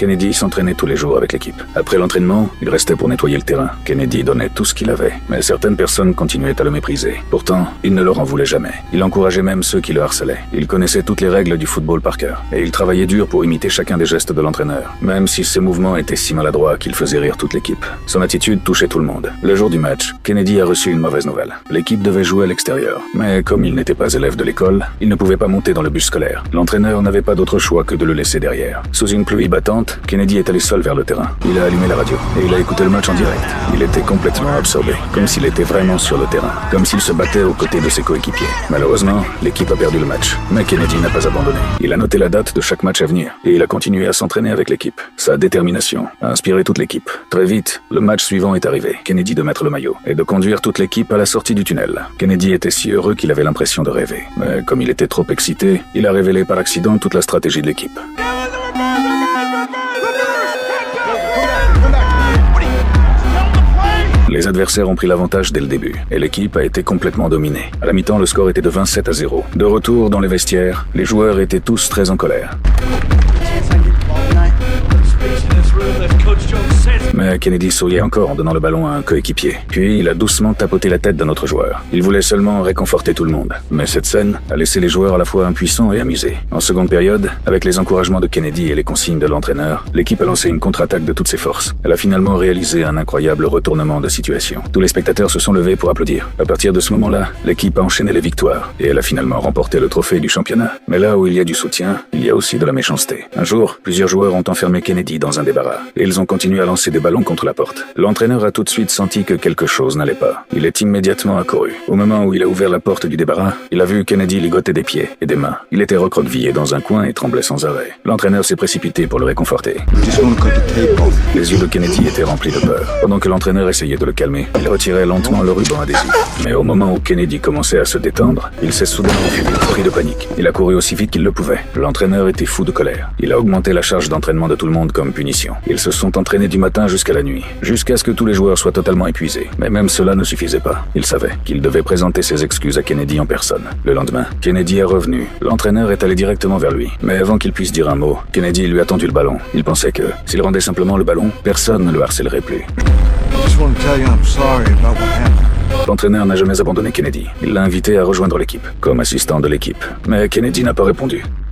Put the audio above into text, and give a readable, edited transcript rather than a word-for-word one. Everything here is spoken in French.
Kennedy s'entraînait tous les jours avec l'équipe. Après l'entraînement, il restait pour nettoyer le terrain. Kennedy donnait tout ce qu'il avait, mais certaines personnes continuaient à le mépriser. Pourtant, il ne leur en voulait jamais. Il encourageait même ceux qui le harcelaient. Il connaissait toutes les règles du football par cœur, et il travaillait dur pour imiter chacun des gestes de l'entraîneur, même si ses mouvements étaient si maladroits qu'il faisait rire toute l'équipe. Son attitude touchait tout le monde. Le jour du match, Kennedy a reçu une mauvaise nouvelle. L'équipe devait jouer à l'extérieur, mais comme il n'était pas élève de l'école, il ne pouvait pas monter dans le bus scolaire. L'entraîneur n'avait pas d'autre choix que de le laisser derrière. Sous une pluie battante, Kennedy est allé seul vers le terrain. Il a allumé la radio, et il a écouté le match en direct. Il était complètement absorbé, comme s'il était vraiment sur le terrain, comme s'il se battait aux côtés de ses coéquipiers. Malheureusement, l'équipe a perdu le match, mais Kennedy n'a pas abandonné. Il a noté la date de chaque match à venir, et il a continué à s'entraîner avec l'équipe. Sa détermination a inspiré toute l'équipe. Très vite, le match suivant est arrivé. Kennedy de mettre le maillot, et de conduire toute l'équipe à la sortie du tunnel. Kennedy était si heureux qu'il avait l'impression de rêver. Mais comme il était trop excité, il a révélé par accident toute la stratégie de l'équipe. Les adversaires ont pris l'avantage dès le début, et l'équipe a été complètement dominée. À la mi-temps, le score était de 27-0. De retour dans les vestiaires, les joueurs étaient tous très en colère. Mais Kennedy souriait encore en donnant le ballon à un coéquipier. Puis il a doucement tapoté la tête d'un autre joueur. Il voulait seulement réconforter tout le monde. Mais cette scène a laissé les joueurs à la fois impuissants et amusés. En seconde période, avec les encouragements de Kennedy et les consignes de l'entraîneur, l'équipe a lancé une contre-attaque de toutes ses forces. Elle a finalement réalisé un incroyable retournement de situation. Tous les spectateurs se sont levés pour applaudir. À partir de ce moment-là, l'équipe a enchaîné les victoires et elle a finalement remporté le trophée du championnat. Mais là où il y a du soutien, il y a aussi de la méchanceté. Un jour, plusieurs joueurs ont enfermé Kennedy dans un débarras et ils ont continué à lancer des ballons contre la porte. L'entraîneur a tout de suite senti que quelque chose n'allait pas. Il est immédiatement accouru. Au moment où il a ouvert la porte du débarras, il a vu Kennedy ligoter des pieds et des mains. Il était recroquevillé dans un coin et tremblait sans arrêt. L'entraîneur s'est précipité pour le réconforter. Les yeux de Kennedy étaient remplis de peur. Pendant que l'entraîneur essayait de le calmer, il retirait lentement le ruban adhésif. Mais au moment où Kennedy commençait à se détendre, il s'est soudainement enfui, pris de panique. Il a couru aussi vite qu'il le pouvait. L'entraîneur était fou de colère. Il a augmenté la charge d'entraînement de tout le monde comme punition. Ils se sont entraînés du matin jusqu'à la nuit, jusqu'à ce que tous les joueurs soient totalement épuisés. Mais même cela ne suffisait pas. Il savait qu'il devait présenter ses excuses à Kennedy en personne. Le lendemain, Kennedy est revenu. L'entraîneur est allé directement vers lui. Mais avant qu'il puisse dire un mot, Kennedy lui a tendu le ballon. Il pensait que, s'il rendait simplement le ballon, personne ne le harcèlerait plus. L'entraîneur n'a jamais abandonné Kennedy. Il l'a invité à rejoindre l'équipe, comme assistant de l'équipe. Mais Kennedy n'a pas répondu.